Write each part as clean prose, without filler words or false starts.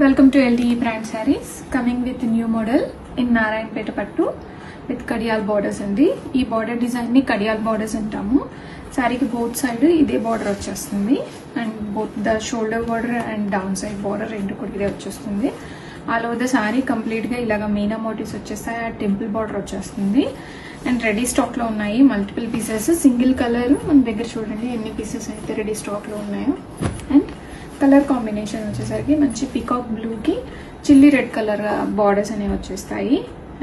Welcome to LDE brand sarees, coming with new model in Narayanpeta Pattu with kadiyal borders andi. Ee border design ni kadiyal borders antamu. Saree ki both side ide border vachestundi and both the shoulder border and down side border rendu kuda ide vachestundi. All over the saree complete ga ilaga meena motifs vachestayi, aa temple border vachestundi and ready stock lo unnayi multiple pieces, single color మన దగ్గర చూడండి ఎన్ని pieces అయితే ready stock లో ఉన్నాయో. And colour combination వచ్చేసరికి మంచి peacock blue కి చిల్లీ రెడ్ కలర్ బార్డర్స్ అనేవి వచ్చేస్తాయి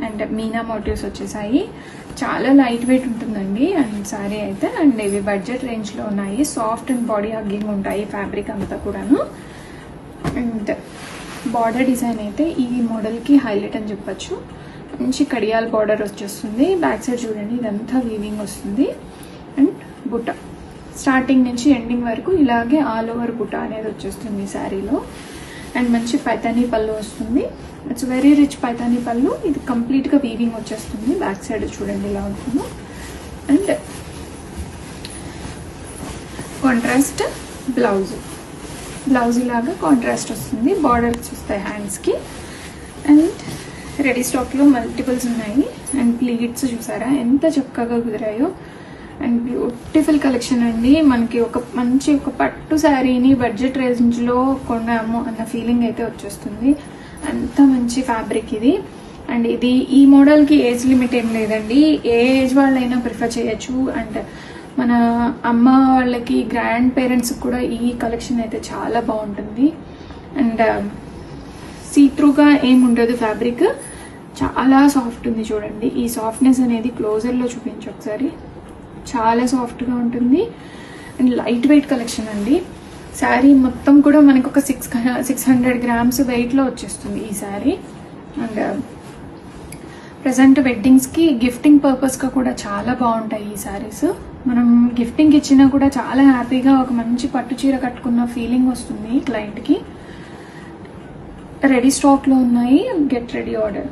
అండ్ మీనా మోటివ్స్ వచ్చేసాయి. చాలా లైట్ వెయిట్ ఉంటుందండి అండ్ సారీ అయితే. అండ్ ఇవి బడ్జెట్ రేంజ్ లో ఉన్నాయి, సాఫ్ట్ అండ్ బాడీ హగ్గింగ్ ఉంటాయి ఫ్యాబ్రిక్ అంతా కూడాను. అండ్ బార్డర్ డిజైన్ అయితే ఈ మోడల్ కి హైలైట్ అని చెప్పొచ్చు. మంచి కడియాల్ బార్డర్ వచ్చేస్తుంది, బ్యాక్ సైడ్ చూడండి ఇదంతా వీవింగ్ వస్తుంది అండ్ బుట్ట స్టార్టింగ్ నుంచి ఎండింగ్ వరకు ఇలాగే ఆల్ ఓవర్ బుట్ట అనేది వచ్చేస్తుంది శారీలో. అండ్ మంచి పైతానీ పళ్ళు వస్తుంది, ఇట్స్ వెరీ రిచ్ పైతానీ పళ్ళు. ఇది కంప్లీట్గా వీవింగ్ వచ్చేస్తుంది, బ్యాక్ సైడ్ చూడండి ఇలా ఉంటుంది. అండ్ కాంట్రాస్ట్ బ్లౌజ్ ఇలాగా కాంట్రాస్ట్ వస్తుంది, బార్డర్స్ వస్తాయి హ్యాండ్స్కి. అండ్ రెడీ స్టాక్లో మల్టిపుల్స్ ఉన్నాయి అండ్ ప్లీట్స్ చూసారా ఎంత చక్కగా కుదిరాయో. అండ్ బ్యూటిఫుల్ కలెక్షన్ అండి. మనకి ఒక మంచి పట్టు శారీని బడ్జెట్ రేంజ్లో కొన్నాము అన్న ఫీలింగ్ అయితే వచ్చేస్తుంది, అంత మంచి ఫ్యాబ్రిక్ ఇది. అండ్ ఇది ఈ మోడల్కి ఏజ్ లిమిట్ ఏం లేదండి, ఏ ఏజ్ వాళ్ళైనా ప్రిఫర్ చేయొచ్చు. అండ్ మన అమ్మ వాళ్ళకి గ్రాండ్ పేరెంట్స్కి కూడా ఈ కలెక్షన్ అయితే చాలా బాగుంటుంది. అండ్ సీత్రూగా ఏముండదు, ఫ్యాబ్రిక్ చాలా సాఫ్ట్ ఉంది చూడండి. ఈ సాఫ్ట్నెస్ అనేది క్లోజర్లో చూపించు ఒకసారి, చాలా సాఫ్ట్గా ఉంటుంది అండ్ లైట్ వెయిట్ కలెక్షన్ అండి. శారీ మొత్తం కూడా మనకు ఒక 600 grams వెయిట్లో వచ్చేస్తుంది ఈ శారీ. అండ్ ప్రజెంట్ వెడ్డింగ్స్కి గిఫ్టింగ్ పర్పస్గా కూడా చాలా బాగుంటాయి ఈ శారీస్. మనం గిఫ్టింగ్ ఇచ్చినా కూడా చాలా హ్యాపీగా ఒక మంచి పట్టు చీర కట్టుకున్న ఫీలింగ్ వస్తుంది క్లయింట్కి. రెడీ స్టాక్లో ఉన్నాయి, గెట్ రెడీ ఆర్డర్.